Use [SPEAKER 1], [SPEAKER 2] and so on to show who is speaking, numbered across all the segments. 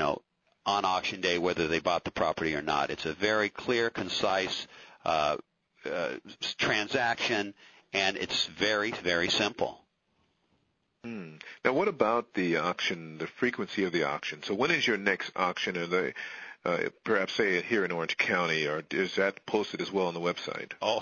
[SPEAKER 1] on auction day whether they bought the property or not. It's a very clear, concise transaction, and it's very, very simple.
[SPEAKER 2] Now, what about the auction, the frequency of the auction? So when is your next auction? Are they, perhaps say here in Orange County, or is that posted as well on the website?
[SPEAKER 1] Oh,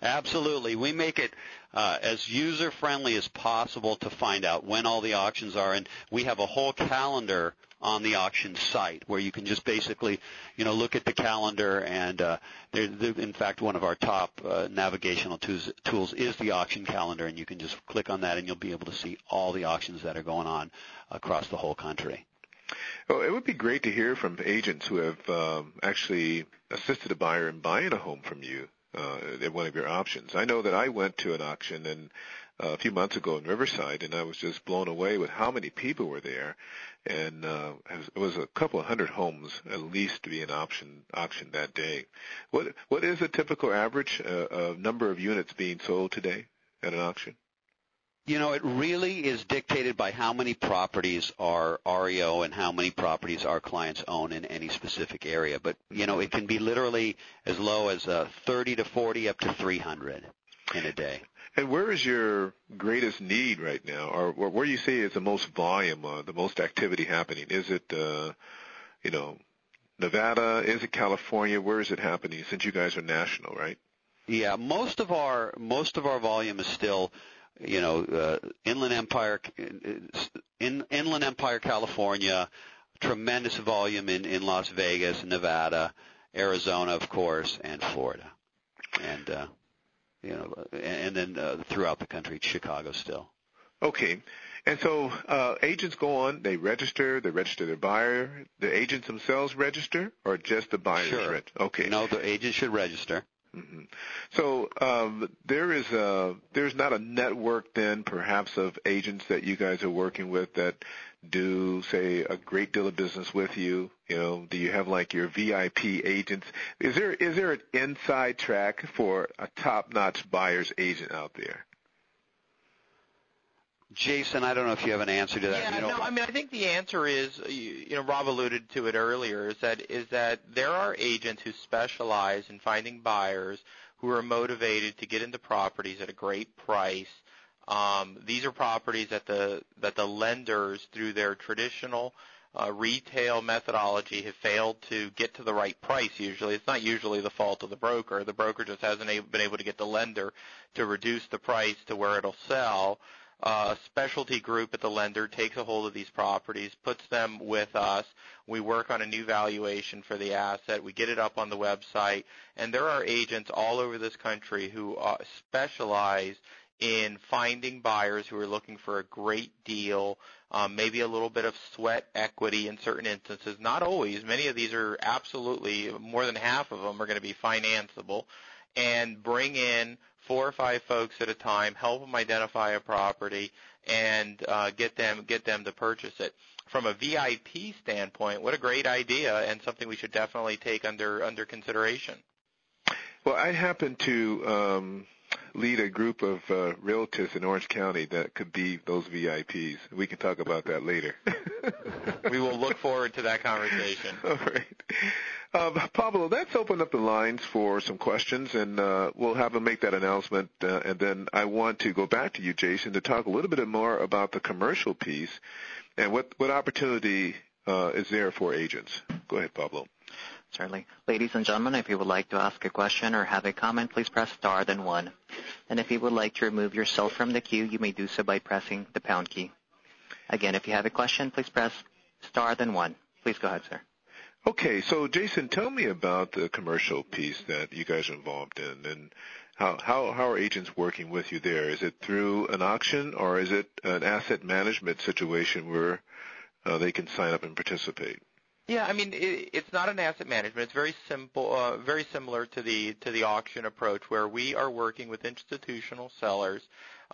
[SPEAKER 1] absolutely. We make it as user-friendly as possible to find out when all the auctions are, and we have a whole calendar on the auction site where you can just basically, look at the calendar, and in fact, one of our top navigational tools is the auction calendar, and you can just click on that, and you'll be able to see all the auctions that are going on across the whole country.
[SPEAKER 2] Well, it would be great to hear from agents who have actually assisted a buyer in buying a home from you at one of your options. I know that I went to an auction a few months ago in Riverside, and I was just blown away with how many people were there. And it was a couple of hundred homes at least to be an auction that day. What is a typical average number of units being sold today at an auction?
[SPEAKER 1] It really is dictated by how many properties are REO and how many properties our clients own in any specific area. But, it can be literally as low as 30 to 40 up to 300 in a day.
[SPEAKER 2] And where is your greatest need right now, or where do you say is the most volume, the most activity happening? Is it, Nevada? Is it California? Where is it happening, since you guys are national, right?
[SPEAKER 1] Yeah, most of our volume is still Inland Empire, California, tremendous volume in Las Vegas, Nevada, Arizona, of course, and Florida, and and then throughout the country, Chicago still.
[SPEAKER 2] Okay, and so agents go on, they register their buyer. The agents themselves register, or just the buyers?
[SPEAKER 1] Sure.
[SPEAKER 2] Okay.
[SPEAKER 1] No, the agent should register.
[SPEAKER 2] Mm-hmm. So there's not a network then perhaps of agents that you guys are working with that do, say, a great deal of business with you. Do you have like your VIP agents? Is there an inside track for a top-notch buyer's agent out there?
[SPEAKER 1] Jason, I don't know if you have an answer to that.
[SPEAKER 3] Yeah, I think the answer is, Rob alluded to it earlier, is that there are agents who specialize in finding buyers who are motivated to get into properties at a great price. These are properties that the lenders, through their traditional retail methodology, have failed to get to the right price. Usually, it's not usually the fault of the broker. The broker just hasn't been able to get the lender to reduce the price to where it'll sell. A specialty group at the lender takes a hold of these properties, puts them with us. We work on a new valuation for the asset. We get it up on the website. And there are agents all over this country who specialize in finding buyers who are looking for a great deal, maybe a little bit of sweat equity in certain instances. Not always. Many of these are absolutely, more than half of them are going to be financeable, and bring in 4 or 5 folks at a time, help them identify a property, and get them to purchase it. From a VIP standpoint, what a great idea, and something we should definitely take under consideration.
[SPEAKER 2] Well, I happen to lead a group of realtors in Orange County that could be those VIPs. We can talk about that later.
[SPEAKER 3] We will look forward to that conversation.
[SPEAKER 2] All right. Pablo, let's open up the lines for some questions, and we'll have them make that announcement. And then I want to go back to you, Jason, to talk a little bit more about the commercial piece and what opportunity is there for agents. Go ahead, Pablo.
[SPEAKER 4] Certainly. Ladies and gentlemen, if you would like to ask a question or have a comment, please press star then 1. And if you would like to remove yourself from the queue, you may do so by pressing the pound key. Again, if you have a question, please press star then 1. Please go ahead, sir.
[SPEAKER 2] Okay, so Jason, tell me about the commercial piece that you guys are involved in, and how are agents working with you there? Is it through an auction, or is it an asset management situation where they can sign up and participate?
[SPEAKER 3] Yeah, I mean, it's not an asset management. It's very simple, very similar to the auction approach, where we are working with institutional sellers,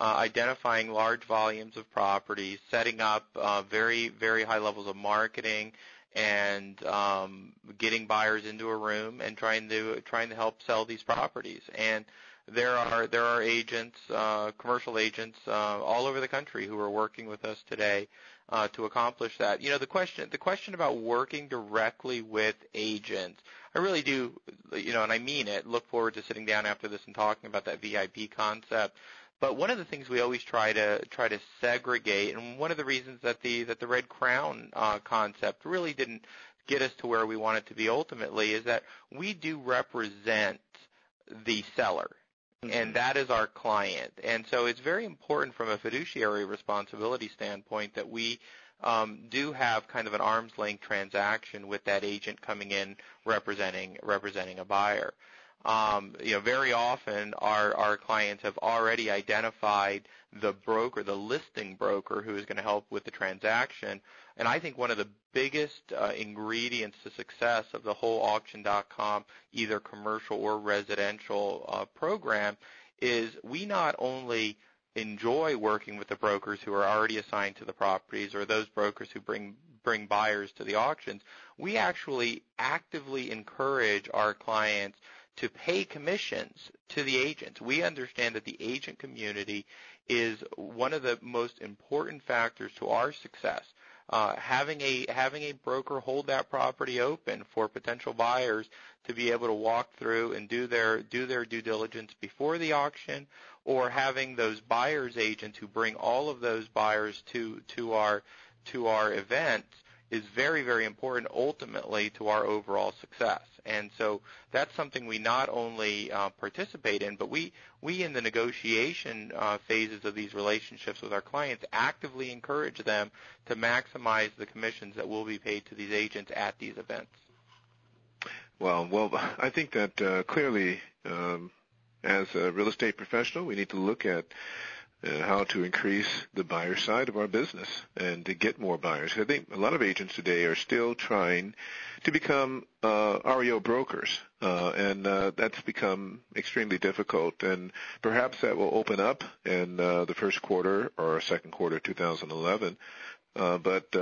[SPEAKER 3] identifying large volumes of properties, setting up very, very high levels of marketing, and getting buyers into a room and trying to help sell these properties. And there are agents, commercial agents, all over the country who are working with us today, to accomplish that. The question about working directly with agents, I really do, and I mean it, look forward to sitting down after this and talking about that VIP concept. But one of the things we always try to segregate, and one of the reasons that the Red Crown concept really didn't get us to where we want it to be ultimately, is that we do represent the seller. And that is our client. And so it's very important from a fiduciary responsibility standpoint that we do have kind of an arm's length transaction with that agent coming in representing a buyer. Very often our clients have already identified the broker, the listing broker, who is going to help with the transaction. And I think one of the biggest ingredients to success of the whole auction.com, either commercial or residential program, is we not only enjoy working with the brokers who are already assigned to the properties or those brokers who bring buyers to the auctions, we actually actively encourage our clients to pay commissions to the agents. We understand that the agent community is one of the most important factors to our success. Having a broker hold that property open for potential buyers to be able to walk through and do their due diligence before the auction, or having those buyers agents who bring all of those buyers to our events, is very, very important ultimately to our overall success. And so that's something we not only participate in, but we in the negotiation phases of these relationships with our clients actively encourage them to maximize the commissions that will be paid to these agents at these events.
[SPEAKER 2] Well, I think that clearly as a real estate professional, we need to look at how to increase the buyer side of our business and to get more buyers. I think a lot of agents today are still trying to become REO brokers, and that's become extremely difficult. And perhaps that will open up in the first quarter or second quarter 2011. But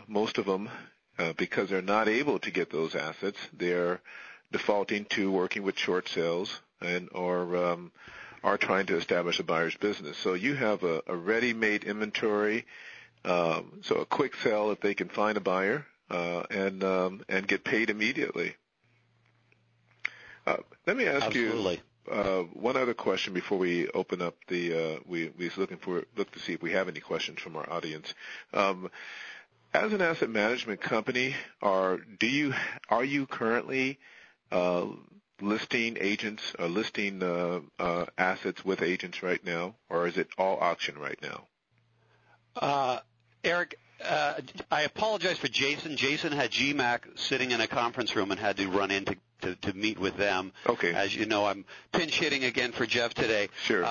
[SPEAKER 2] most of them, because they're not able to get those assets, they're defaulting to working with short sales or are trying to establish a buyer's business. So you have a ready-made inventory, so a quick sell if they can find a buyer, and get paid immediately. Let me ask
[SPEAKER 1] Absolutely.
[SPEAKER 2] you one other question before we open up the. We look to see if we have any questions from our audience. As an asset management company, are you currently listing agents, listing assets with agents right now, or is it all auction right now?
[SPEAKER 1] Eric, I apologize for Jason. Jason had GMAC sitting in a conference room and had to run in to meet with them.
[SPEAKER 2] Okay.
[SPEAKER 1] As you know, I'm pinch hitting again for Jeff today.
[SPEAKER 2] Sure.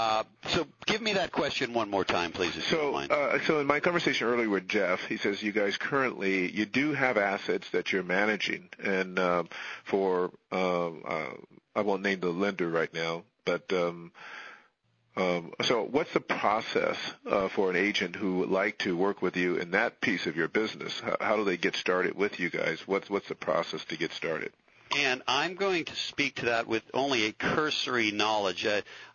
[SPEAKER 1] So give me that question one more time, please, if you don't mind.
[SPEAKER 2] So in my conversation earlier with Jeff, he says you guys currently, you do have assets that you're managing, and for I won't name the lender right now, but so what's the process for an agent who would like to work with you in that piece of your business? How do they get started with you guys? What's the process to get started?
[SPEAKER 1] And I'm going to speak to that with only a cursory knowledge.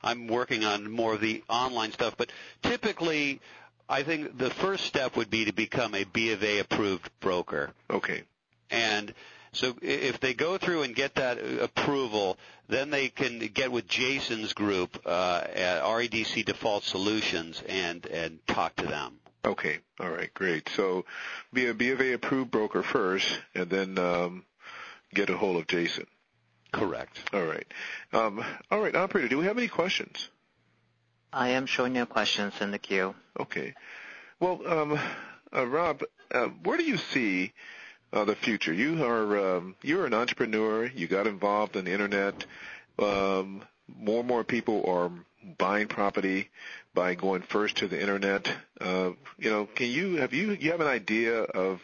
[SPEAKER 1] I'm working on more of the online stuff, but typically I think the first step would be to become a B of A approved broker.
[SPEAKER 2] Okay.
[SPEAKER 1] And so if they go through and get that approval, then they can get with Jason's group at REDC Default Solutions and talk to them.
[SPEAKER 2] Okay. All right. Great. So be a B of A approved broker first, and then get a hold of Jason.
[SPEAKER 1] Correct.
[SPEAKER 2] All right. All right, operator, do we have any questions?
[SPEAKER 4] I am showing no questions in the queue.
[SPEAKER 2] Okay. Well, Rob, where do you see the future? You're an entrepreneur. You got involved in the internet. More and more people are buying property by going first to the internet. Can you have an idea of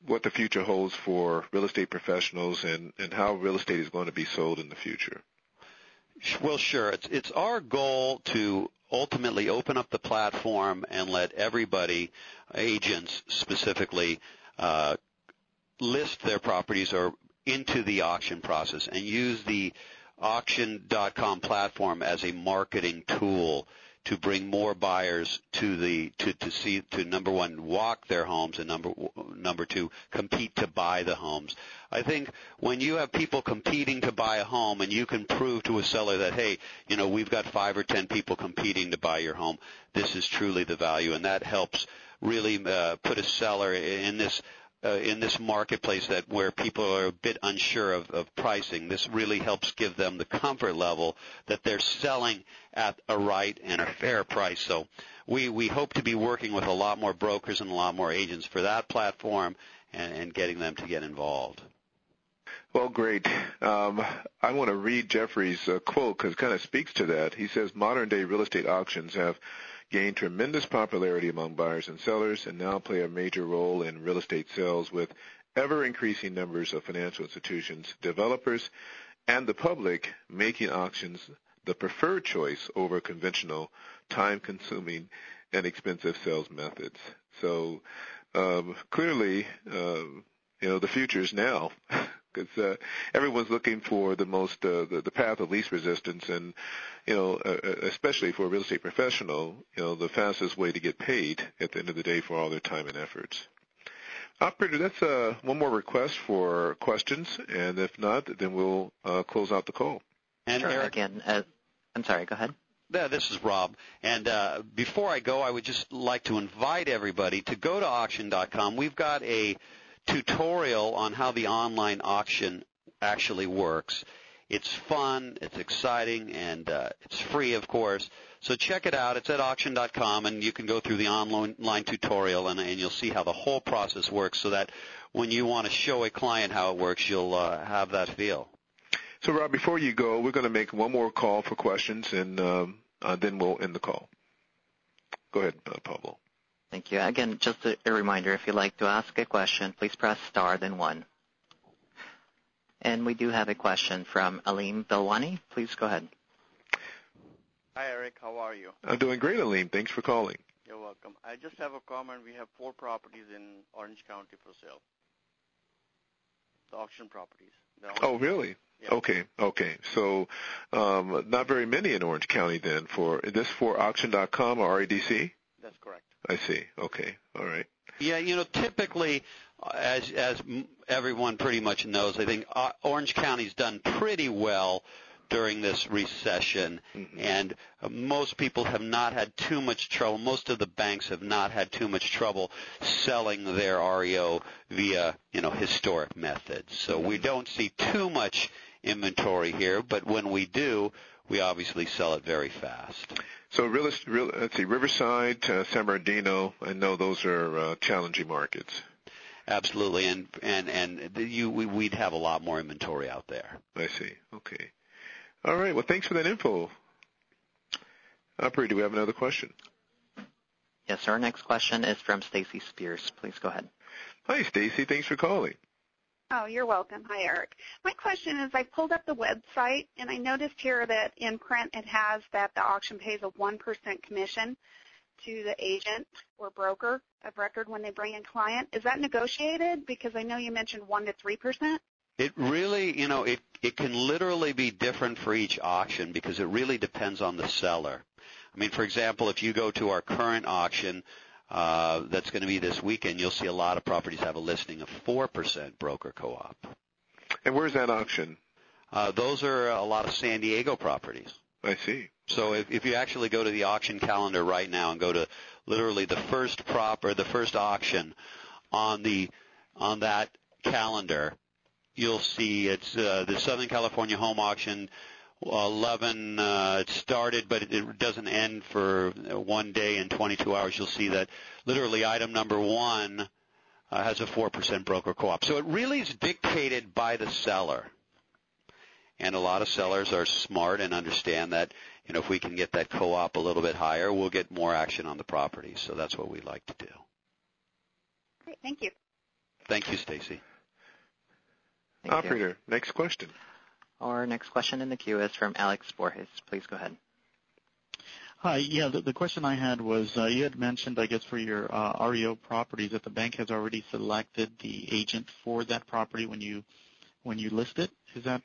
[SPEAKER 2] what the future holds for real estate professionals and how real estate is going to be sold in the future?
[SPEAKER 1] Well, sure. It's our goal to ultimately open up the platform and let everybody, agents specifically, list their properties or into the auction process and use the auction.com platform as a marketing tool to bring more buyers to number one, walk their homes, and number two, compete to buy the homes. I think when you have people competing to buy a home and you can prove to a seller that, hey, we've got 5 or 10 people competing to buy your home, this is truly the value, and that helps really put a seller in this marketplace where people are a bit unsure of pricing. This really helps give them the comfort level that they're selling at a right and a fair price. So we hope to be working with a lot more brokers and a lot more agents for that platform and getting them to get involved.
[SPEAKER 2] Well, great. I want to read Jeffrey's quote because it kind of speaks to that. He says, modern-day real estate auctions have gained tremendous popularity among buyers and sellers and now play a major role in real estate sales with ever-increasing numbers of financial institutions, developers, and the public making auctions the preferred choice over conventional, time-consuming, and expensive sales methods. So clearly, the future is now. Because everyone's looking for the path of least resistance, and especially for a real estate professional, the fastest way to get paid at the end of the day for all their time and efforts. Operator, that's one more request for questions, and if not, then we'll close out the call.
[SPEAKER 1] And
[SPEAKER 4] sure,
[SPEAKER 1] Eric,
[SPEAKER 4] again, I'm sorry, go ahead.
[SPEAKER 1] This is Rob, and before I go, I would just like to invite everybody to go to auction.com. We've got a tutorial on how the online auction actually works. It's fun, it's exciting, and it's free, of course. So check it out. It's at auction.com, and you can go through the online tutorial, and you'll see how the whole process works so that when you want to show a client how it works, you'll have that feel.
[SPEAKER 2] So, Rob, before you go, we're going to make one more call for questions, and then we'll end the call. Go ahead, Pablo.
[SPEAKER 4] Thank you. Again, just a reminder, if you'd like to ask a question, please press star, then 1. And we do have a question from Aleem Belwani. Please go ahead.
[SPEAKER 5] Hi, Eric. How are you?
[SPEAKER 2] I'm doing great, Aleem. Thanks for calling.
[SPEAKER 5] You're welcome. I just have a comment. We have 4 properties in Orange County for sale. The auction properties.
[SPEAKER 2] Oh, really?
[SPEAKER 5] Yeah.
[SPEAKER 2] Okay. So not very many in Orange County then. Is this for auction.com or REDC?
[SPEAKER 5] That's correct.
[SPEAKER 2] I see. Okay. All right.
[SPEAKER 1] Yeah, typically, as everyone pretty much knows, I think Orange County's done pretty well during this recession, and most people have not had too much trouble. Most of the banks have not had too much trouble selling their REO via, historic methods. So we don't see too much inventory here, but when we do, we obviously sell it very fast.
[SPEAKER 2] So let's see, Riverside, San Bernardino, I know those are challenging markets.
[SPEAKER 1] Absolutely, and we'd have a lot more inventory out there.
[SPEAKER 2] I see. Okay. All right. Well, thanks for that info. Operator, do we have another question?
[SPEAKER 4] Yes, sir. Our next question is from Stacy Spears. Please go ahead.
[SPEAKER 2] Hi, Stacy. Thanks for calling.
[SPEAKER 6] Oh, you're welcome. Hi, Eric. My question is, I pulled up the website, and I noticed here that in print it has that the auction pays a 1% commission to the agent or broker of record when they bring in client. Is that negotiated? Because I know you mentioned 1 to 3%.
[SPEAKER 1] It really, it can literally be different for each auction because it really depends on the seller. I mean, for example, if you go to our current auction, that's going to be this weekend, you'll see a lot of properties have a listing of 4% broker co-op.
[SPEAKER 2] And where's that auction?
[SPEAKER 1] Those are a lot of San Diego properties.
[SPEAKER 2] I see.
[SPEAKER 1] So if you actually go to the auction calendar right now and go to literally the first auction on that calendar, you'll see it's the Southern California Home Auction 11. It started, but it doesn't end for 1 day and 22 hours. You'll see that literally item number 1 has a 4% broker co-op. So it really is dictated by the seller. And a lot of sellers are smart and understand that, if we can get that co-op a little bit higher, we'll get more action on the property. So that's what we like to do.
[SPEAKER 6] Great. Thank you.
[SPEAKER 1] Thank you, Stacy.
[SPEAKER 2] Operator, next question.
[SPEAKER 4] Our next question in the queue is from Alex Borges. Please go ahead.
[SPEAKER 7] Hi. Yeah, the question I had was you had mentioned, I guess, for your REO properties that the bank has already selected the agent for that property when you list it. Is that